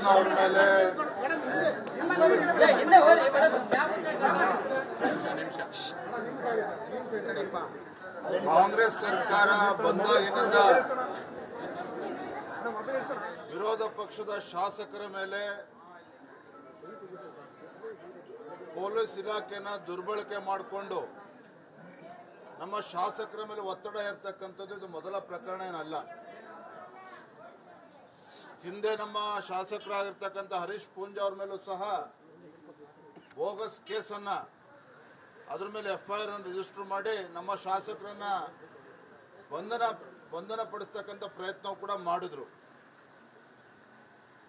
ಮುನಿರತ್ನ ಅವ್ರ ಮೇಲೆ ಕಾಂಗ್ರೆಸ್ ಸರ್ಕಾರ ಬಂದಾಗಿನಿಂದ ವಿರೋಧ ಪಕ್ಷದ ಶಾಸಕರ ಮೇಲೆ ಪೊಲೀಸ್ ಇಲಾಖೆನ ದುರ್ಬಳಕೆ ಮಾಡಿಕೊಂಡು ನಮ್ಮ ಶಾಸಕರ ಮೇಲೆ ಒತ್ತಡ ಇರತಕ್ಕಂಥದ್ದು ಇದು ಮೊದಲ ಪ್ರಕರಣ ಏನಲ್ಲ. ಹಿಂದೆ ನಮ್ಮ ಶಾಸಕರಾಗಿರ್ತಕ್ಕಂಥ ಹರೀಶ್ ಪೂಂಜಾ ಅವ್ರ ಮೇಲೂ ಸಹ ಬೋಗಸ್ ಕೇಸನ್ನ ಅದ್ರ ಮೇಲೆ FIR ಅನ್ನು ರಿಜಿಸ್ಟರ್ ಮಾಡಿ ನಮ್ಮ ಶಾಸಕರನ್ನ ಬಂಧನ ಪಡಿಸ್ತಕ್ಕಂಥ ಪ್ರಯತ್ನ ಕೂಡ ಮಾಡಿದ್ರು.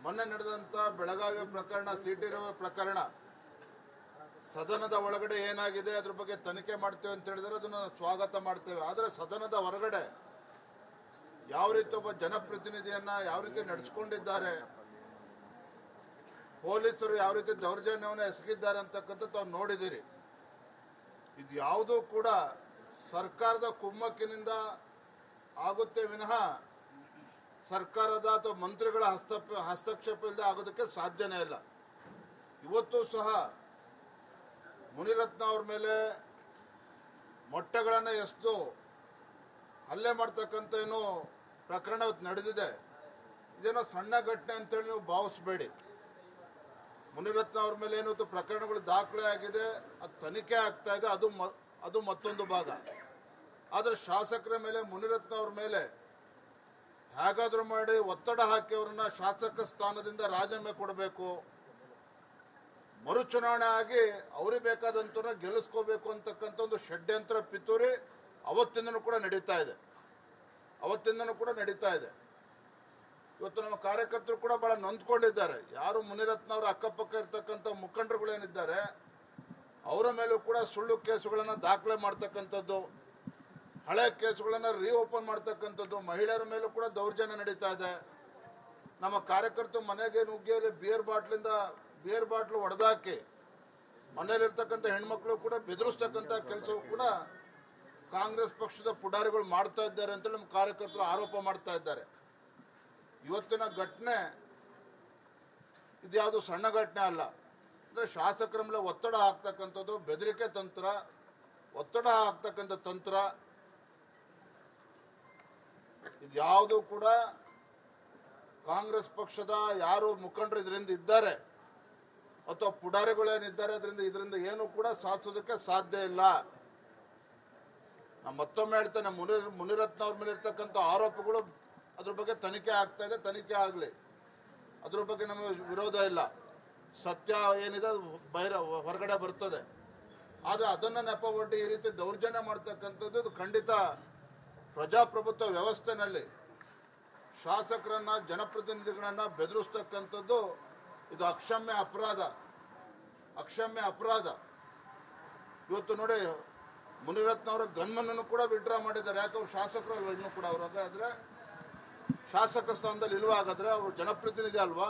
ಮೊನ್ನೆ ನಡೆದಂತ ಬೆಳಗಾವಿ ಪ್ರಕರಣ, ಸಿಟಿ ರವಿ ಪ್ರಕರಣ, ಸದನದ ಒಳಗಡೆ ಏನಾಗಿದೆ ಅದ್ರ ಬಗ್ಗೆ ತನಿಖೆ ಮಾಡ್ತೇವೆ ಅಂತ ಹೇಳಿದ್ರೆ ಅದನ್ನ ಸ್ವಾಗತ ಮಾಡ್ತೇವೆ. ಆದರೆ ಸದನದ ಹೊರಗಡೆ ಯಾವ ರೀತಿ ಒಬ್ಬ ಜನಪ್ರತಿನಿಧಿಯನ್ನ ಯಾವ ರೀತಿ ನಡೆಸ್ಕೊಂಡಿದ್ದಾರೆ, ಪೊಲೀಸರು ಯಾವ ರೀತಿ ದೌರ್ಜನ್ಯವನ್ನು ಎಸಗಿದ್ದಾರೆ ಅಂತಕ್ಕಂಥದ್ದು ತಾವು ನೋಡಿದಿರಿ. ಇದು ಯಾವುದೂ ಕೂಡ ಸರ್ಕಾರದ ಕುಮ್ಮಕ್ಕಿನಿಂದ ಆಗುತ್ತೆ ವಿನಃ ಸರ್ಕಾರದ ಅಥವಾ ಮಂತ್ರಿಗಳ ಹಸ್ತಕ್ಷೇಪ ಇಲ್ಲದೆ ಆಗೋದಕ್ಕೆ ಸಾಧ್ಯನೇ ಇಲ್ಲ. ಇವತ್ತು ಸಹ ಮುನಿರತ್ನ ಅವ್ರ ಮೇಲೆ ಮೊಟ್ಟೆಗಳನ್ನು ಎಸೆದು ಹಲ್ಲೆ ಮಾಡ್ತಕ್ಕಂಥ ಏನೋ ಪ್ರಕರಣ ನಡೆದಿದೆ. ಇದೇನೋ ಸಣ್ಣ ಘಟನೆ ಅಂತೇಳಿ ನೀವು ಭಾವಿಸಬೇಡಿ. ಮುನಿರತ್ನ ಅವ್ರ ಮೇಲೆ ಏನು ಪ್ರಕರಣಗಳು ದಾಖಲೆ ಆಗಿದೆ, ಅದು ತನಿಖೆ ಆಗ್ತಾ ಇದೆ, ಅದು ಮತ್ತೊಂದು ಭಾಗ. ಆದರೆ ಶಾಸಕರ ಮೇಲೆ, ಮುನಿರತ್ನ ಅವ್ರ ಮೇಲೆ ಹೇಗಾದ್ರೂ ಮಾಡಿ ಒತ್ತಡ ಹಾಕಿ ಅವ್ರನ್ನ ಶಾಸಕ ಸ್ಥಾನದಿಂದ ರಾಜೀನಾಮೆ ಕೊಡಬೇಕು, ಮರುಚುನಾವಣೆ ಆಗಿ ಅವ್ರಿಗೆ ಬೇಕಾದಂತ ಗೆಲ್ಲಿಸ್ಕೋಬೇಕು ಅಂತಕ್ಕಂಥ ಒಂದು ಷಡ್ಯಂತ್ರ ಪಿತೂರಿ ಅವತ್ತಿಂದನೂ ಕೂಡ ನಡೀತಾ ಇದೆ. ಇವತ್ತು ನಮ್ಮ ಕಾರ್ಯಕರ್ತರು ಕೂಡ ಬಹಳ ನೊಂದ್ಕೊಂಡಿದ್ದಾರೆ. ಯಾರು ಮುನಿರತ್ನ ಅವರ ಅಕ್ಕಪಕ್ಕ ಇರ್ತಕ್ಕಂಥ ಮುಖಂಡರುಗಳೇನಿದ್ದಾರೆ ಅವರ ಮೇಲೂ ಕೂಡ ಸುಳ್ಳು ಕೇಸುಗಳನ್ನು ದಾಖಲೆ ಮಾಡ್ತಕ್ಕಂಥದ್ದು, ಹಳೆ ಕೇಸುಗಳನ್ನು ರೀಓಪನ್ ಮಾಡ್ತಕ್ಕಂಥದ್ದು, ಮಹಿಳೆಯರ ಮೇಲೂ ಕೂಡ ದೌರ್ಜನ್ಯ ನಡೀತಾ ಇದೆ. ನಮ್ಮ ಕಾರ್ಯಕರ್ತರು ಮನೆಗೆ ನುಗ್ಗಿಯಲ್ಲಿ ಬಿಯರ್ ಬಾಟ್ಲು ಹೊಡೆದಾಕಿ ಮನೆಯಲ್ಲಿರ್ತಕ್ಕಂಥ ಹೆಣ್ಮಕ್ಳು ಕೂಡ ಬೆದರಿಸ್ತಕ್ಕಂಥ ಕೆಲಸವೂ ಕೂಡ ಕಾಂಗ್ರೆಸ್ ಪಕ್ಷದ ಪುಡಾರಿಗಳು ಮಾಡ್ತಾ ಇದ್ದಾರೆ ಅಂತ ನಮ್ಮ ಕಾರ್ಯಕರ್ತರು ಆರೋಪ ಮಾಡ್ತಾ ಇದ್ದಾರೆ. ಇವತ್ತಿನ ಘಟನೆ ಇದ್ಯಾವುದು ಸಣ್ಣ ಘಟನೆ ಅಲ್ಲ. ಅಂದರೆ ಶಾಸಕರ ಮೇಲೆ ಒತ್ತಡ ಹಾಕ್ತಕ್ಕಂಥದ್ದು, ಬೆದರಿಕೆ ತಂತ್ರ, ಒತ್ತಡ ಹಾಕ್ತಕ್ಕಂಥ ತಂತ್ರ, ಇದ್ಯಾವುದು ಕೂಡ ಕಾಂಗ್ರೆಸ್ ಪಕ್ಷದ ಯಾರು ಮುಖಂಡರು ಇದರಿಂದ ಇದ್ದಾರೆ ಅಥವಾ ಪುಡಾರಿಗಳೇನಿದ್ದಾರೆ ಇದರಿಂದ ಏನು ಕೂಡ ಸಾಧಿಸೋದಕ್ಕೆ ಸಾಧ್ಯ ಇಲ್ಲ. ನಾನು ಮತ್ತೊಮ್ಮೆ ಹೇಳ್ತೇನೆ, ಮುನಿರತ್ನ ಅವ್ರ ಮೇಲೆ ಇರ್ತಕ್ಕಂಥ ಆರೋಪಗಳು ಅದ್ರ ಬಗ್ಗೆ ತನಿಖೆ ಆಗ್ತಾ ಇದೆ, ತನಿಖೆ ಆಗಲಿ, ಅದ್ರ ಬಗ್ಗೆ ನಮಗೆ ವಿರೋಧ ಇಲ್ಲ. ಸತ್ಯ ಏನಿದೆ ಹೊರಗಡೆ ಬರ್ತದೆ. ಆದರೆ ಅದನ್ನು ನೆಪ ಒಡ್ಡಿ ಈ ರೀತಿ ದೌರ್ಜನ್ಯ ಮಾಡ್ತಕ್ಕಂಥದ್ದು ಇದು ಖಂಡಿತ ಪ್ರಜಾಪ್ರಭುತ್ವ ವ್ಯವಸ್ಥೆನಲ್ಲಿ ಶಾಸಕರನ್ನ, ಜನಪ್ರತಿನಿಧಿಗಳನ್ನ ಬೆದರಿಸ್ತಕ್ಕಂಥದ್ದು ಇದು ಅಕ್ಷಮ್ಯ ಅಪರಾಧ. ಇವತ್ತು ನೋಡಿ, ಮುನಿರತ್ನ ಅವರ ಗನ್ಮನನ್ನು ಕೂಡ ವಿಡ್ರಾ ಮಾಡಿದ್ದಾರೆ. ಯಾಕೆ ಅವ್ರು ಶಾಸಕರಲ್ವ ಇನ್ನೂ ಕೂಡ? ಅವ್ರಾದ್ರೆ ಶಾಸಕ ಸ್ಥಾನದಲ್ಲಿ ಇಲ್ವಾ? ಹಾಗಾದ್ರೆ ಅವರು ಜನಪ್ರತಿನಿಧಿ ಅಲ್ವಾ?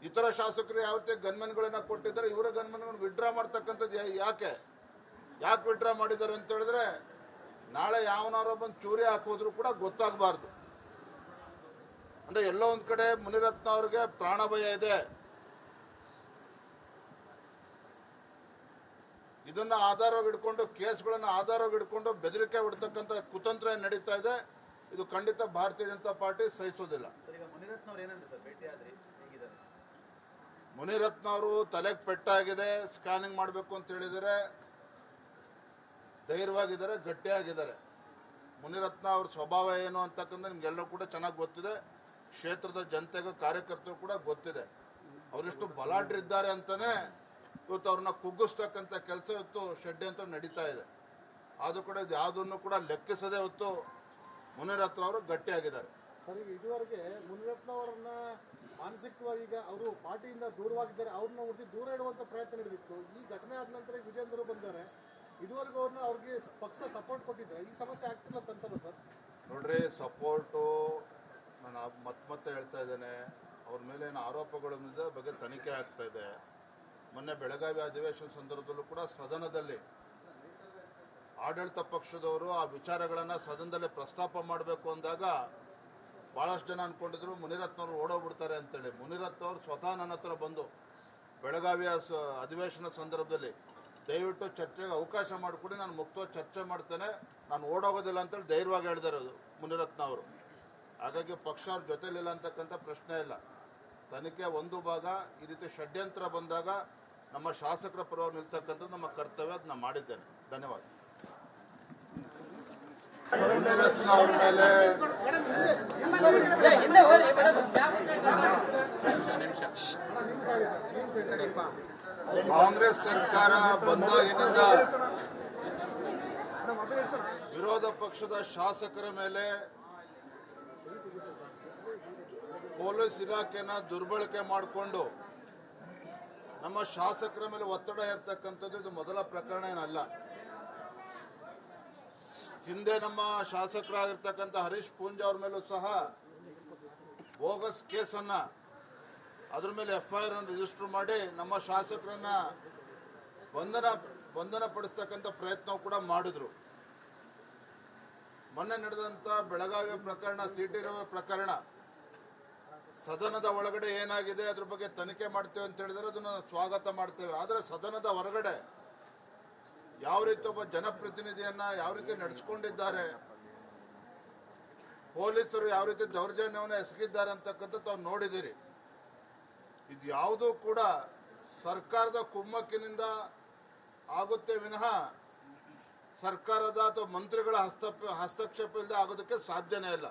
ಇತರ ಶಾಸಕರು ಯಾವ ರೀತಿ ಗನ್ಮನ್ಗಳನ್ನ ಕೊಟ್ಟಿದ್ದಾರೆ, ಇವರ ಗನ್ಮನ್ಗಳನ್ನು ವಿಡ್ರಾ ಮಾಡ್ತಕ್ಕಂಥದ್ದು ಯಾಕೆ ವಿಡ್ರಾ ಮಾಡಿದ್ದಾರೆ ಅಂತ ಹೇಳಿದ್ರೆ ನಾಳೆ ಯಾವನಾರೋ ಬಂದು ಚೂರಿ ಹಾಕೋದ್ರು ಕೂಡ ಗೊತ್ತಾಗಬಾರ್ದು. ಅಂದ್ರೆ ಎಲ್ಲೋ ಒಂದ್ ಕಡೆ ಮುನಿರತ್ನ ಅವ್ರಿಗೆ ಪ್ರಾಣ ಭಯ ಇದೆ. ಇದನ್ನ ಆಧಾರವಾಗಿ ಇಟ್ಕೊಂಡು, ಕೇಸ್ಗಳನ್ನ ಆಧಾರವಾಗಿ ಇಟ್ಕೊಂಡು ಬೆದರಿಕೆ ಬಿಡ್ತಕ್ಕಂಥ ಕುತಂತ್ರ ನಡೀತಾ ಇದೆ. ಇದು ಖಂಡಿತ ಭಾರತೀಯ ಜನತಾ ಪಾರ್ಟಿ ಸಹಿಸೋದಿಲ್ಲ. ಮುನಿರತ್ನ ಅವರು ತಲೆಗೆ ಪೆಟ್ಟಾಗಿದೆ, ಸ್ಕ್ಯಾನಿಂಗ್ ಮಾಡಬೇಕು ಅಂತ ಹೇಳಿದರೆ ಧೈರ್ಯವಾಗಿದ್ದಾರೆ, ಗಟ್ಟಿಯಾಗಿದ್ದಾರೆ. ಮುನಿರತ್ನ ಅವ್ರ ಸ್ವಭಾವ ಏನು ಅಂತಕ್ಕಂಥ ನಿಮ್ಗೆಲ್ಲರೂ ಕೂಡ ಚೆನ್ನಾಗಿ ಗೊತ್ತಿದೆ. ಕ್ಷೇತ್ರದ ಜನತೆಗೂ ಕಾರ್ಯಕರ್ತರು ಕೂಡ ಗೊತ್ತಿದೆ. ಅವರೆಷ್ಟು ಬಲಾಢ್ಯರಿದ್ದಾರೆ ಅಂತಾನೆ ಇವತ್ತು ಅವ್ರನ್ನ ಕುಗ್ಗಿಸ್ತಕ್ಕಂಥ ಕೆಲಸ ಇವತ್ತು ಷಡ್ಯಂತ್ರ ನಡೀತಾ ಇದೆ. ಆದರೂ ಕೂಡ ಇದು ಯಾವುದನ್ನು ಕೂಡ ಲೆಕ್ಕಿಸದೆ ಇವತ್ತು ಮುನಿರತ್ನ ಅವರು ಗಟ್ಟಿಯಾಗಿದ್ದಾರೆ. ಸರ್, ಈಗ ಇದುವರೆಗೆ ಮುನಿರತ್ನ ಅವರನ್ನ ಮಾನಸಿಕವಾಗಿ ಈಗ ಅವರು ಪಾರ್ಟಿಯಿಂದ ದೂರವಾಗಿದ್ದಾರೆ, ಅವ್ರನ್ನ ದೂರ ಇಡುವಂತ ಪ್ರಯತ್ನ ನಡೆದಿತ್ತು. ಈ ಘಟನೆ ಆದ ನಂತರ ವಿಜೇಂದ್ರ ಬಂದರೆ ಇದುವರೆಗೂ ಅವ್ರಿಗೆ ಪಕ್ಷ ಸಪೋರ್ಟ್ ಕೊಟ್ಟಿದ್ರೆ ಈ ಸಮಸ್ಯೆ ಆಗ್ತಿಲ್ಲ ಅಂತ ಅನ್ಸಲ್ಲ ಸರ್? ನೋಡ್ರಿ, ಸಪೋರ್ಟು ನಾನು ಮತ್ತೆ ಹೇಳ್ತಾ ಇದ್ದೇನೆ, ಅವ್ರ ಮೇಲೆ ಏನು ಆರೋಪಗಳ ಬಗ್ಗೆ ತನಿಖೆ ಆಗ್ತಾ ಇದೆ. ಮೊನ್ನೆ ಬೆಳಗಾವಿ ಅಧಿವೇಶನ ಸಂದರ್ಭದಲ್ಲೂ ಕೂಡ ಸದನದಲ್ಲಿ ಆಡಳಿತ ಪಕ್ಷದವರು ಆ ವಿಚಾರಗಳನ್ನು ಸದನದಲ್ಲಿ ಪ್ರಸ್ತಾಪ ಮಾಡಬೇಕು ಅಂದಾಗ ಭಾಳಷ್ಟು ಜನ ಅಂದ್ಕೊಂಡಿದ್ರು ಮುನಿರತ್ನವ್ರು ಓಡೋಗ್ಬಿಡ್ತಾರೆ ಅಂತೇಳಿ. ಮುನಿರತ್ನವ್ರು ಸ್ವತಃ ನನ್ನ ಹತ್ರ ಬಂದು ಬೆಳಗಾವಿಯ ಅಧಿವೇಶನ ಸಂದರ್ಭದಲ್ಲಿ ದಯವಿಟ್ಟು ಚರ್ಚೆಗೆ ಅವಕಾಶ ಮಾಡಿಕೊಡಿ, ನಾನು ಮುಕ್ತವಾಗಿ ಚರ್ಚೆ ಮಾಡ್ತೇನೆ, ನಾನು ಓಡೋಗೋದಿಲ್ಲ ಅಂತೇಳಿ ಧೈರ್ಯವಾಗಿ ಹೇಳಿದಾರೆ ಮುನಿರತ್ನ ಅವರು. ಹಾಗಾಗಿ ಪಕ್ಷ ಅವ್ರ ಜೊತೆಲಿಲ್ಲ ಅಂತಕ್ಕಂಥ ಪ್ರಶ್ನೆ ಇಲ್ಲ. ತನಿಖೆ ಒಂದು ಭಾಗ, ಈ ರೀತಿ ಷಡ್ಯಂತ್ರ ಬಂದಾಗ ನಮ್ಮ ಶಾಸಕರ ಪರವಾಗಿ ನಿಲ್ತಕ್ಕಂಥದ್ದು ನಮ್ಮ ಕರ್ತವ್ಯ, ಅದನ್ನ ಮಾಡಿದ್ದೇನೆ. ಧನ್ಯವಾದ. ಮುನಿರತ್ನ ಅವ್ರ ಮೇಲೆ ಕಾಂಗ್ರೆಸ್ ಸರ್ಕಾರ ಬಂದಾಗಿನಿಂದ ವಿರೋಧ ಪಕ್ಷದ ಶಾಸಕರ ಮೇಲೆ ಪೊಲೀಸ್ ಇಲಾಖೆನ ದುರ್ಬಳಕೆ ಮಾಡಿಕೊಂಡು ನಮ್ಮ ಶಾಸಕರ ಮೇಲೆ ಒತ್ತಡ ಹೇರ್ತಕ್ಕಂಥದ್ದು ಇದು ಮೊದಲ ಪ್ರಕರಣ ಏನಲ್ಲ. ಹಿಂದೆ ನಮ್ಮ ಶಾಸಕರಾಗಿರ್ತಕ್ಕಂಥ ಹರೀಶ್ ಪೂಂಜಾ ಅವ್ರ ಮೇಲೂ ಸಹ ಬೋಗಸ್ ಕೇಸನ್ನ ಅದ್ರ ಮೇಲೆ FIR ಅನ್ನು ರಿಜಿಸ್ಟರ್ ಮಾಡಿ ನಮ್ಮ ಶಾಸಕರನ್ನ ಬಂಧನ ಪಡಿಸ್ತಕ್ಕಂಥ ಪ್ರಯತ್ನ ಕೂಡ ಮಾಡಿದ್ರು. ಮೊನ್ನೆ ನಡೆದಂತ ಬೆಳಗಾವಿ ಪ್ರಕರಣ, CT ರವಿ ಪ್ರಕರಣ, ಸದನದ ಒಳಗಡೆ ಏನಾಗಿದೆ ಅದ್ರ ಬಗ್ಗೆ ತನಿಖೆ ಮಾಡ್ತೇವೆ ಅಂತ ಹೇಳಿದ್ರೆ ಅದನ್ನ ಸ್ವಾಗತ ಮಾಡ್ತೇವೆ. ಆದರೆ ಸದನದ ಹೊರಗಡೆ ಯಾವ ರೀತಿ ಒಬ್ಬ ಜನಪ್ರತಿನಿಧಿಯನ್ನ ಯಾವ ರೀತಿ ನಡೆಸ್ಕೊಂಡಿದ್ದಾರೆ, ಪೊಲೀಸರು ಯಾವ ರೀತಿ ದೌರ್ಜನ್ಯವನ್ನು ಎಸಗಿದ್ದಾರೆ ಅಂತಕ್ಕಂಥದ್ದು ತಾವು ನೋಡಿದ್ದೀರಿ. ಇದು ಯಾವುದೂ ಕೂಡ ಸರ್ಕಾರದ ಕುಮ್ಮಕ್ಕಿನಿಂದ ಆಗುತ್ತೆ ವಿನಃ ಸರ್ಕಾರದ ಅಥವಾ ಮಂತ್ರಿಗಳ ಹಸ್ತಕ್ಷೇಪ ಇಲ್ಲದೆ ಆಗೋದಕ್ಕೆ ಸಾಧ್ಯನೇ ಇಲ್ಲ.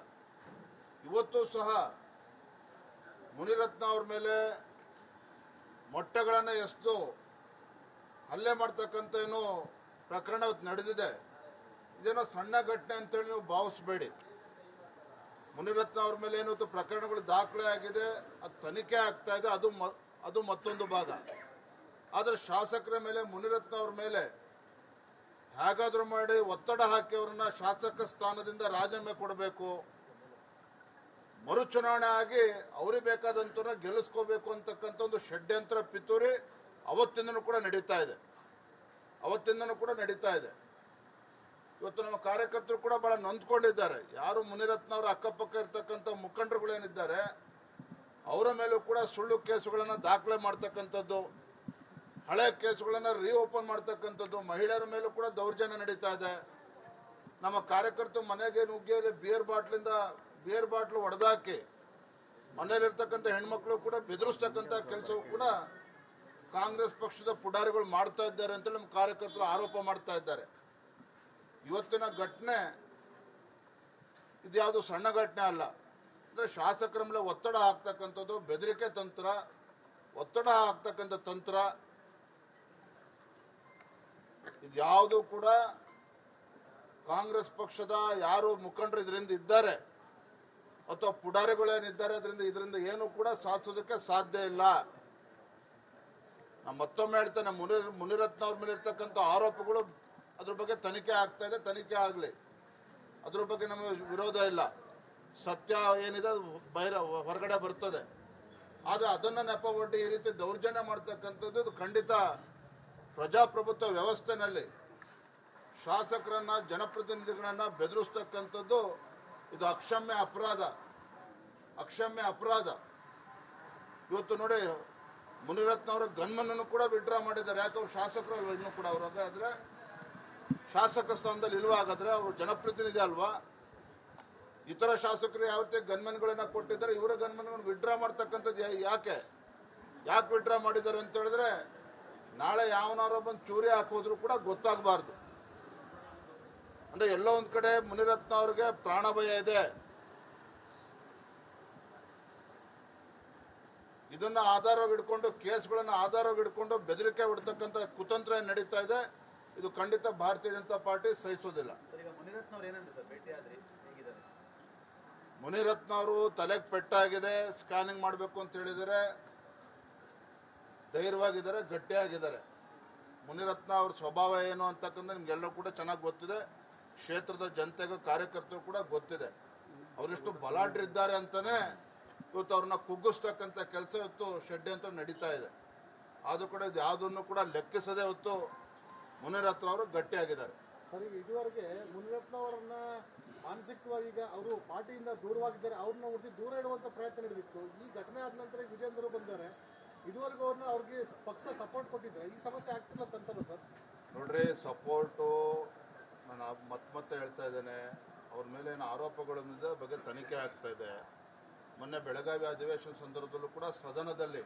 ಇವತ್ತು ಸಹ ಮುನಿರತ್ನ ಅವ್ರ ಮೇಲೆ ಮೊಟ್ಟೆಗಳನ್ನು ಎಸೆದು ಹಲ್ಲೆ ಮಾಡ್ತಕ್ಕಂಥ ಏನೋ ಪ್ರಕರಣ ನಡೆದಿದೆ. ಇದೇನೋ ಸಣ್ಣ ಘಟನೆ ಅಂತೇಳಿ ನೀವು ಭಾವಿಸಬೇಡಿ. ಮುನಿರತ್ನ ಅವ್ರ ಮೇಲೆ ಏನು ಪ್ರಕರಣಗಳು ದಾಖಲೆ ಆಗಿದೆ, ಅದು ತನಿಖೆ ಆಗ್ತಾ ಇದೆ, ಅದು ಮತ್ತೊಂದು ಭಾಗ. ಆದರೆ ಶಾಸಕರ ಮೇಲೆ, ಮುನಿರತ್ನ ಅವ್ರ ಮೇಲೆ ಹೇಗಾದ್ರೂ ಮಾಡಿ ಒತ್ತಡ ಹಾಕಿ ಅವ್ರನ್ನ ಶಾಸಕ ಸ್ಥಾನದಿಂದ ರಾಜೀನಾಮೆ ಕೊಡಬೇಕು, ಮರುಚುನಾವಣೆ ಆಗಿ ಅವ್ರಿಗೆ ಬೇಕಾದಂತವ್ರನ್ನ ಗೆಲ್ಲಿಸ್ಕೋಬೇಕು ಅಂತಕ್ಕಂಥ ಒಂದು ಷಡ್ಯಂತ್ರ ಪಿತೂರಿ ಅವತ್ತಿಂದನೂ ಕೂಡ ನಡೀತಾ ಇದೆ. ಇವತ್ತು ನಮ್ಮ ಕಾರ್ಯಕರ್ತರು ಕೂಡ ಬಹಳ ನೊಂದ್ಕೊಂಡಿದ್ದಾರೆ. ಯಾರು ಮುನಿರತ್ನ ಅವರ ಅಕ್ಕಪಕ್ಕ ಇರ್ತಕ್ಕಂಥ ಮುಖಂಡರುಗಳೇನಿದ್ದಾರೆ ಅವರ ಮೇಲೂ ಕೂಡ ಸುಳ್ಳು ಕೇಸುಗಳನ್ನು ದಾಖಲೆ ಮಾಡ್ತಕ್ಕಂಥದ್ದು, ಹಳೆ ಕೇಸುಗಳನ್ನು ರೀಓಪನ್ ಮಾಡ್ತಕ್ಕಂಥದ್ದು, ಮಹಿಳೆಯರ ಮೇಲೂ ಕೂಡ ದೌರ್ಜನ್ಯ ನಡೀತಾ ಇದೆ. ನಮ್ಮ ಕಾರ್ಯಕರ್ತರು ಮನೆಗೆ ನುಗ್ಗಿ ಬಿಯರ್ ಬಾಟ್ಲು ಒಡೆದಾಕಿ ಮನೆಯಲ್ಲಿರ್ತಕ್ಕಂಥ ಹೆಣ್ಮಕ್ಳು ಕೂಡ ಬೆದರಿಸ್ತಕ್ಕಂಥ ಕೆಲಸವೂ ಕೂಡ ಕಾಂಗ್ರೆಸ್ ಪಕ್ಷದ ಪುಡಾರಿಗಳು ಮಾಡ್ತಾ ಇದ್ದಾರೆ ಅಂತ ನಮ್ಮ ಕಾರ್ಯಕರ್ತರು ಆರೋಪ ಮಾಡ್ತಾ ಇದ್ದಾರೆ. ಇವತ್ತಿನ ಘಟನೆ ಇದ್ಯಾವುದು ಸಣ್ಣ ಘಟನೆ ಅಲ್ಲ. ಅಂದರೆ ಶಾಸಕರ ಮೇಲೆ ಒತ್ತಡ ಹಾಕ್ತಕ್ಕಂಥದ್ದು, ಬೆದರಿಕೆ ತಂತ್ರ, ಒತ್ತಡ ಹಾಕ್ತಕ್ಕಂಥ ತಂತ್ರ, ಇದ್ಯಾವುದು ಕೂಡ ಕಾಂಗ್ರೆಸ್ ಪಕ್ಷದ ಯಾರು ಮುಖಂಡರು ಇದರಿಂದ ಇದ್ದಾರೆ ಅಥವಾ ಪುಡಾರಿಗಳೇನಿದ್ದಾರೆ ಇದರಿಂದ ಏನು ಕೂಡ ಸಾಧಿಸೋದಕ್ಕೆ ಸಾಧ್ಯ ಇಲ್ಲ. ನಾನು ಮತ್ತೊಮ್ಮೆ ಹೇಳ್ತೇನೆ, ಮುನಿರತ್ನ ಅವ್ರ ಮೇಲೆ ಇರ್ತಕ್ಕಂಥ ಆರೋಪಗಳು ಅದ್ರ ಬಗ್ಗೆ ತನಿಖೆ ಆಗ್ತಾ ಇದೆ, ತನಿಖೆ ಆಗಲಿ, ಅದ್ರ ಬಗ್ಗೆ ನಮಗೆ ವಿರೋಧ ಇಲ್ಲ. ಸತ್ಯ ಏನಿದೆ ಅದು ಹೊರಗಡೆ ಬರ್ತದೆ. ಆದರೆ ಅದನ್ನು ನೆಪ ಒಡ್ಡಿ ಈ ರೀತಿ ದೌರ್ಜನ್ಯ ಮಾಡ್ತಕ್ಕಂಥದ್ದು ಇದು ಖಂಡಿತ ಪ್ರಜಾಪ್ರಭುತ್ವ ವ್ಯವಸ್ಥೆನಲ್ಲಿ ಶಾಸಕರನ್ನ, ಜನಪ್ರತಿನಿಧಿಗಳನ್ನ ಬೆದರಿಸ್ತಕ್ಕಂಥದ್ದು ಇದು ಅಕ್ಷಮ್ಯ ಅಪರಾಧ. ಇವತ್ತು ನೋಡಿ, ಮುನಿರತ್ನ ಅವರ ಗನ್ಮನನ್ನು ಕೂಡ ವಿಡ್ರಾ ಮಾಡಿದ್ದಾರೆ. ಯಾಕೆ ಅವ್ರು ಶಾಸಕರು ಅಲ್ವಾ? ಇನ್ನೂ ಕೂಡ ಅವ್ರು ಹಾಗಾದ್ರೆ ಶಾಸಕ ಸ್ಥಾನದಲ್ಲಿ ಇಲ್ವಾ? ಹಾಗಾದ್ರೆ ಅವರು ಜನಪ್ರತಿನಿಧಿ ಅಲ್ವಾ? ಇತರ ಶಾಸಕರು ಯಾವ ರೀತಿ ಗನ್ಮನ್ಗಳನ್ನ ಕೊಟ್ಟಿದ್ದಾರೆ, ಇವರ ಗನ್ಮನ್ಗಳನ್ನು ವಿಡ್ರಾ ಮಾಡ್ತಕ್ಕಂಥದ್ದು ಯಾಕೆ ವಿಡ್ರಾ ಮಾಡಿದ್ದಾರೆ ಅಂತ ಹೇಳಿದ್ರೆ, ನಾಳೆ ಯಾವನಾರೋ ಬಂದು ಚೂರಿ ಹಾಕೋದ್ರು ಕೂಡ ಗೊತ್ತಾಗಬಾರ್ದು. ಅಂದ್ರೆ ಎಲ್ಲೋ ಒಂದ್ ಕಡೆ ಮುನಿರತ್ನ ಅವ್ರಿಗೆ ಪ್ರಾಣ ಭಯ ಇದೆ. ಇದನ್ನ ಆಧಾರವಾಗಿ ಇಟ್ಕೊಂಡು, ಕೇಸ್ಗಳನ್ನ ಆಧಾರವಾಗಿ ಇಟ್ಕೊಂಡು ಬೆದರಿಕೆ ಹೊಡ್ತಕ್ಕಂಥ ಕುತಂತ್ರ ನಡೀತಾ ಇದೆ. ಇದು ಖಂಡಿತ ಭಾರತೀಯ ಜನತಾ ಪಾರ್ಟಿ ಸಹಿಸೋದಿಲ್ಲ. ಮುನಿರತ್ನ ಅವರು ತಲೆಗೆ ಪೆಟ್ಟಾಗಿದೆ, ಸ್ಕ್ಯಾನಿಂಗ್ ಮಾಡಬೇಕು ಅಂತ ಹೇಳಿದರೆ ಧೈರ್ಯವಾಗಿದ್ದಾರೆ, ಗಟ್ಟಿಯಾಗಿದ್ದಾರೆ. ಮುನಿರತ್ನ ಅವ್ರ ಸ್ವಭಾವ ಏನು ಅಂತಕ್ಕಂಥ ನಿಮ್ಗೆಲ್ಲರೂ ಕೂಡ ಚೆನ್ನಾಗಿ ಗೊತ್ತಿದೆ. ಕ್ಷೇತ್ರದ ಜನತೆಗೂ ಕಾರ್ಯಕರ್ತರು ಕೂಡ ಗೊತ್ತಿದೆ. ಅವರಿಷ್ಟು ಬಲಾಢ್ಯರಿದ್ದಾರೆ ಅಂತಾನೆ ಇವತ್ತು ಅವ್ರನ್ನ ಕುಗ್ಗಿಸ್ತಕ್ಕಂಥ ಕೆಲಸ ಇವತ್ತು ಷಡ್ಯಂತ್ರ ನಡೀತಾ ಇದೆ. ಆದರೂ ಕೂಡ ಇದು ಯಾವುದನ್ನು ಕೂಡ ಲೆಕ್ಕಿಸದೆ ಇವತ್ತು ಮುನಿರತ್ನ ಅವರು ಗಟ್ಟಿಯಾಗಿದ್ದಾರೆ. ಸರ್, ಈಗ ಇದುವರೆಗೆ ಮುನಿರತ್ನವರನ್ನ ಮಾನಸಿಕವಾಗಿ ಈಗ ಅವರು ಪಾರ್ಟಿಯಿಂದ ದೂರವಾಗಿದ್ದಾರೆ, ಅವ್ರನ್ನ ಉಳಿಸಿ ದೂರ ಇಡುವಂತ ಪ್ರಯತ್ನ ನಡೆದಿತ್ತು. ಈ ಘಟನೆ ಆದ ನಂತರ ವಿಜೇಂದ್ರ ಬಂದರೆ ಇದುವರೆಗೂ ಅವ್ರಿಗೆ ಪಕ್ಷ ಸಪೋರ್ಟ್ ಕೊಟ್ಟಿದ್ರೆ ಈ ಸಮಸ್ಯೆ ಆಗ್ತಿಲ್ಲ ಅಂತ ಅನ್ಸಲ್ಲ ಸರ್? ನೋಡ್ರಿ, ಸಪೋರ್ಟು ನಾನು ಮತ್ತೆ ಹೇಳ್ತಾ ಇದ್ದೇನೆ, ಅವ್ರ ಮೇಲೆ ಏನು ಆರೋಪಗಳಿಂದ ಬಗ್ಗೆ ತನಿಖೆ ಆಗ್ತಾ ಇದೆ. ಮೊನ್ನೆ ಬೆಳಗಾವಿ ಅಧಿವೇಶನ ಸಂದರ್ಭದಲ್ಲೂ ಕೂಡ ಸದನದಲ್ಲಿ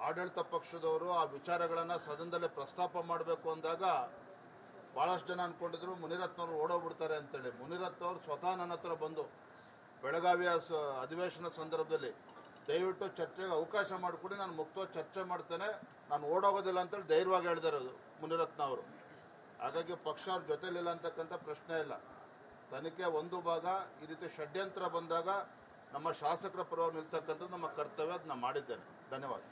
ಆಡಳಿತ ಪಕ್ಷದವರು ಆ ವಿಚಾರಗಳನ್ನು ಸದನದಲ್ಲಿ ಪ್ರಸ್ತಾಪ ಮಾಡಬೇಕು ಅಂದಾಗ ಭಾಳಷ್ಟು ಜನ ಅಂದ್ಕೊಂಡಿದ್ರು ಮುನಿರತ್ನವ್ರು ಓಡೋಗ್ಬಿಡ್ತಾರೆ ಅಂತೇಳಿ. ಮುನಿರತ್ನವ್ರು ಸ್ವತಃ ನನ್ನ ಹತ್ರ ಬಂದು ಬೆಳಗಾವಿಯ ಅಧಿವೇಶನ ಸಂದರ್ಭದಲ್ಲಿ ದಯವಿಟ್ಟು ಚರ್ಚೆಗೆ ಅವಕಾಶ ಮಾಡಿಕೊಡಿ, ನಾನು ಮುಕ್ತವಾಗಿ ಚರ್ಚೆ ಮಾಡ್ತೇನೆ, ನಾನು ಓಡೋಗೋದಿಲ್ಲ ಅಂತೇಳಿ ಧೈರ್ಯವಾಗಿ ಹೇಳಿದಾರೆ ಮುನಿರತ್ನ ಅವರು. ಹಾಗಾಗಿ ಪಕ್ಷ ಅವ್ರ ಜೊತೆಲಿಲ್ಲ ಅಂತಕ್ಕಂಥ ಪ್ರಶ್ನೆ ಇಲ್ಲ. ತನಿಖೆ ಒಂದು ಭಾಗ, ಈ ರೀತಿ ಷಡ್ಯಂತ್ರ ಬಂದಾಗ ನಮ್ಮ ಶಾಸಕರ ಪರವಾಗಿ ನಿಲ್ತಕ್ಕಂಥದ್ದು ನಮ್ಮ ಕರ್ತವ್ಯ, ಅದನ್ನ ಮಾಡಿದ್ದೇನೆ. ಧನ್ಯವಾದ.